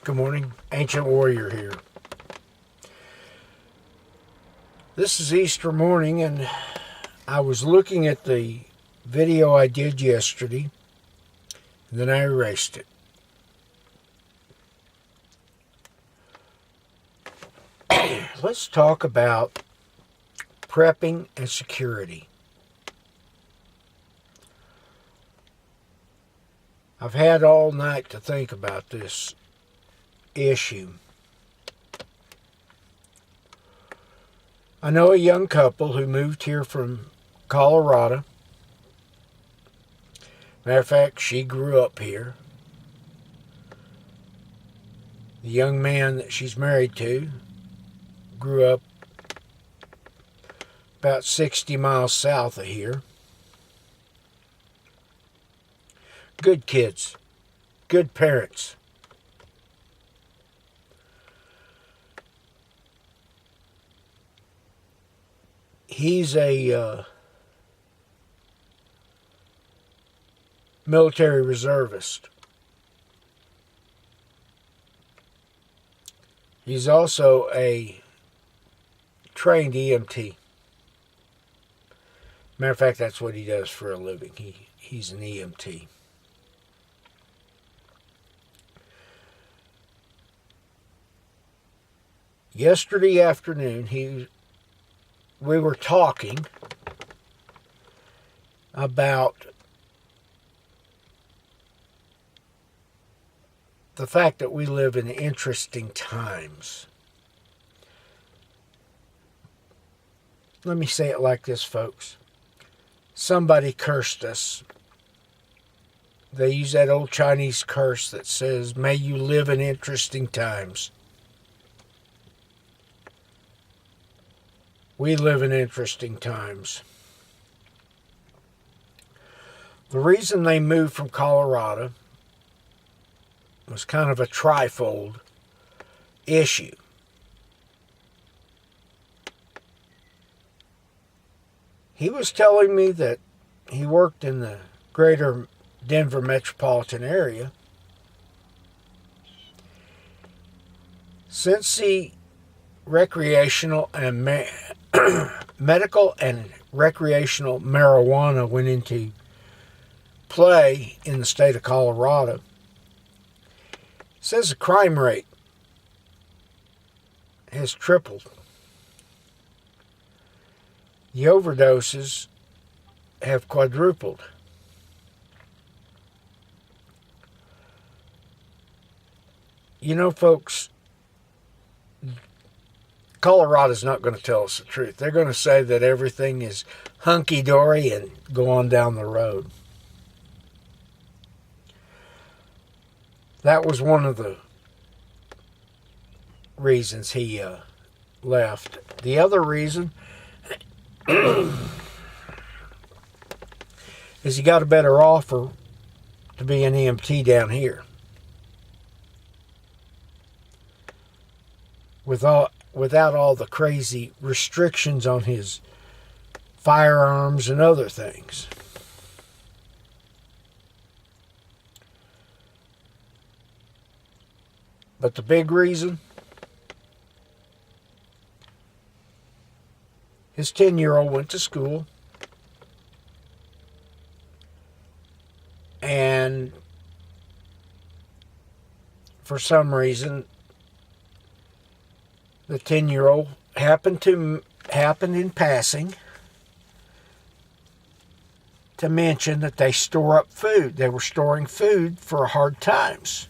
Good morning, Ancient Warrior here. This is Easter morning, and I was looking at the video I did yesterday, and then I erased it. Let's talk about prepping and security. I've had all night to think about this issue. I know a young couple who moved here from Colorado. Matter of fact, she grew up here. The young man that she's married to grew up about 60 miles south of here. Good kids, good parents. He's a military reservist. He's also a trained EMT. Matter of fact, that's what he does for a living. He's an EMT. Yesterday afternoon, we were talking about the fact that we live in interesting times. Let me say it like this, folks. Somebody cursed us. They use that old Chinese curse that says, "May you live in interesting times." We live in interesting times. The reason they moved from Colorado was kind of a trifold issue. He was telling me that he worked in the greater Denver metropolitan area. Since the recreational and medical and recreational marijuana went into play in the state of Colorado, it says the crime rate has tripled. The overdoses have quadrupled. You know, folks, Colorado's not going to tell us the truth. They're going to say that everything is hunky-dory and go on down the road. That was one of the reasons he left. The other reason is he got a better offer to be an EMT down here. Without all the crazy restrictions on his firearms and other things. But the big reason, his 10-year-old went to school, and for some reason, the 10-year-old happened in passing to mention that they store up food. They were storing food for hard times.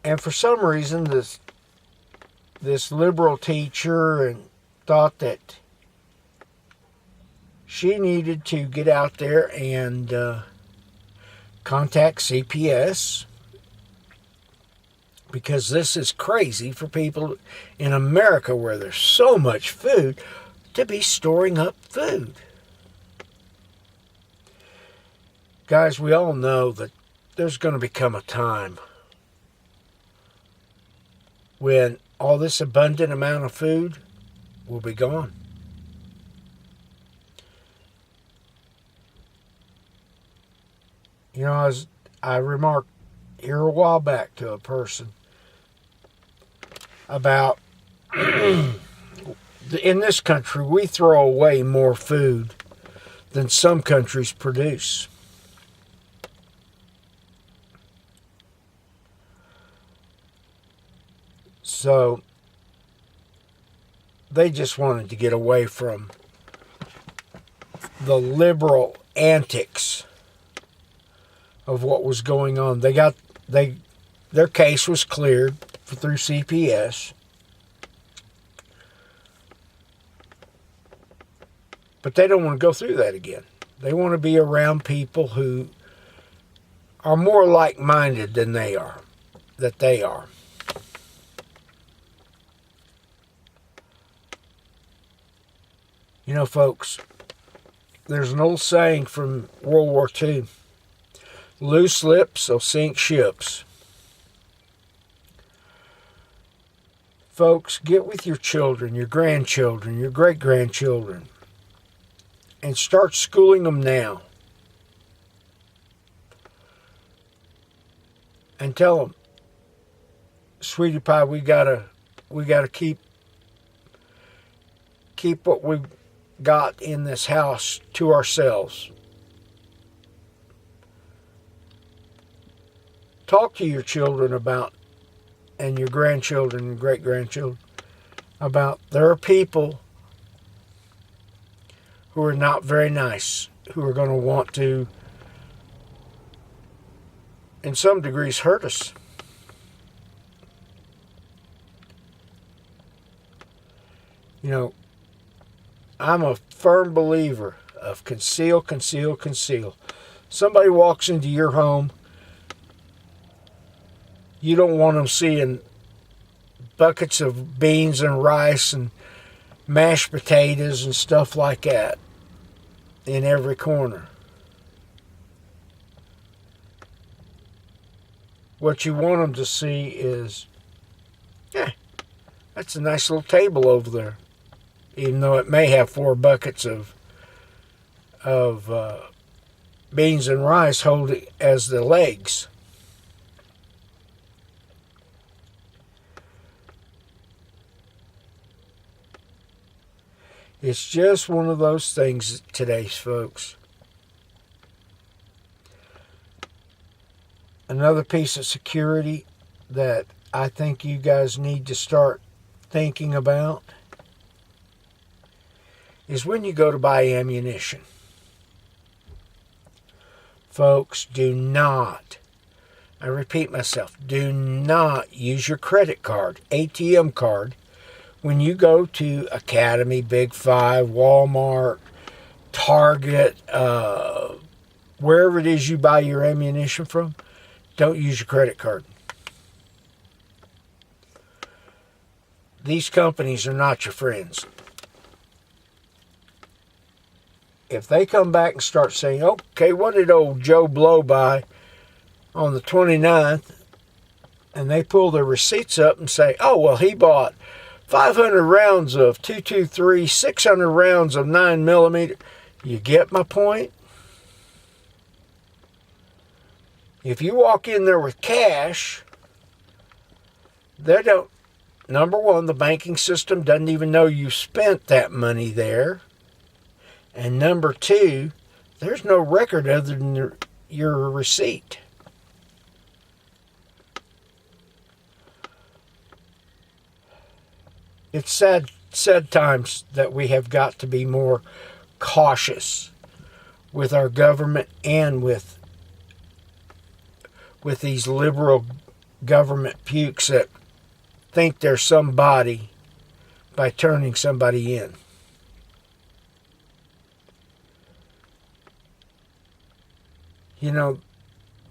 And for some reason, this liberal teacher thought that she needed to get out there and contact CPS, because this is crazy for people in America where there's so much food to be storing up food. Guys, we all know that there's going to become a time when all this abundant amount of food will be gone. You know, I remarked here a while back to a person about in this country we throw away more food than some countries produce. So they just wanted to get away from the liberal antics of what was going on. Their case was cleared through CPS. But they don't want to go through that again. They want to be around people who are more like-minded than they are. You know, folks, there's an old saying from World War II. Loose lips will sink ships. Folks, get with your children, your grandchildren, your great-grandchildren, and start schooling them now. And tell them, sweetie pie, we gotta keep what we got in this house to ourselves. Talk to your children about, and your grandchildren and great-grandchildren, about there are people who are not very nice, who are going to want to, in some degrees, hurt us. You know, I'm a firm believer of conceal, conceal, conceal. Somebody walks into your home, you don't want them seeing buckets of beans and rice and mashed potatoes and stuff like that in every corner. What you want them to see is, that's a nice little table over there. Even though it may have 4 buckets of beans and rice holding as the legs. It's just one of those things today, folks. Another piece of security that I think you guys need to start thinking about is when you go to buy ammunition. Folks, do not, I repeat myself, do not use your credit card, ATM card, when you go to Academy, Big Five, Walmart, Target, wherever it is you buy your ammunition from. Don't use your credit card. These companies are not your friends. If they come back and start saying, okay, what did old Joe Blow buy on the 29th? And they pull their receipts up and say, oh, well, he bought 500 rounds of .223, 600 rounds of 9mm. You get my point? If you walk in there with cash, they don't, number one, the banking system doesn't even know you spent that money there. And number two, there's no record other than your receipt. It's sad times that we have got to be more cautious with our government and with these liberal government pukes that think they're somebody by turning somebody in. You know,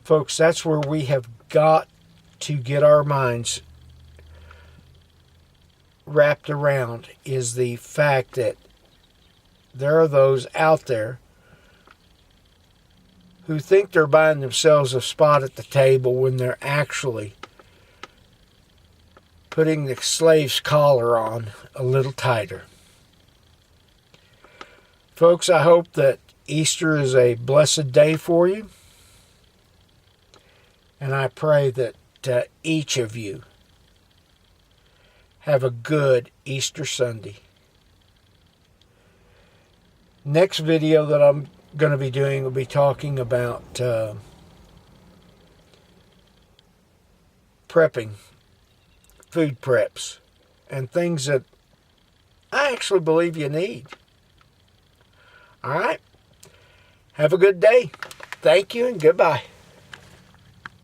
folks, that's where we have got to get our minds wrapped around, is the fact that there are those out there who think they're buying themselves a spot at the table when they're actually putting the slave's collar on a little tighter. Folks, I hope that Easter is a blessed day for you. And I pray that each of you have a good Easter Sunday. Next video that I'm going to be doing will be talking about prepping, food preps, and things that I actually believe you need. All right? Have a good day. Thank you and goodbye.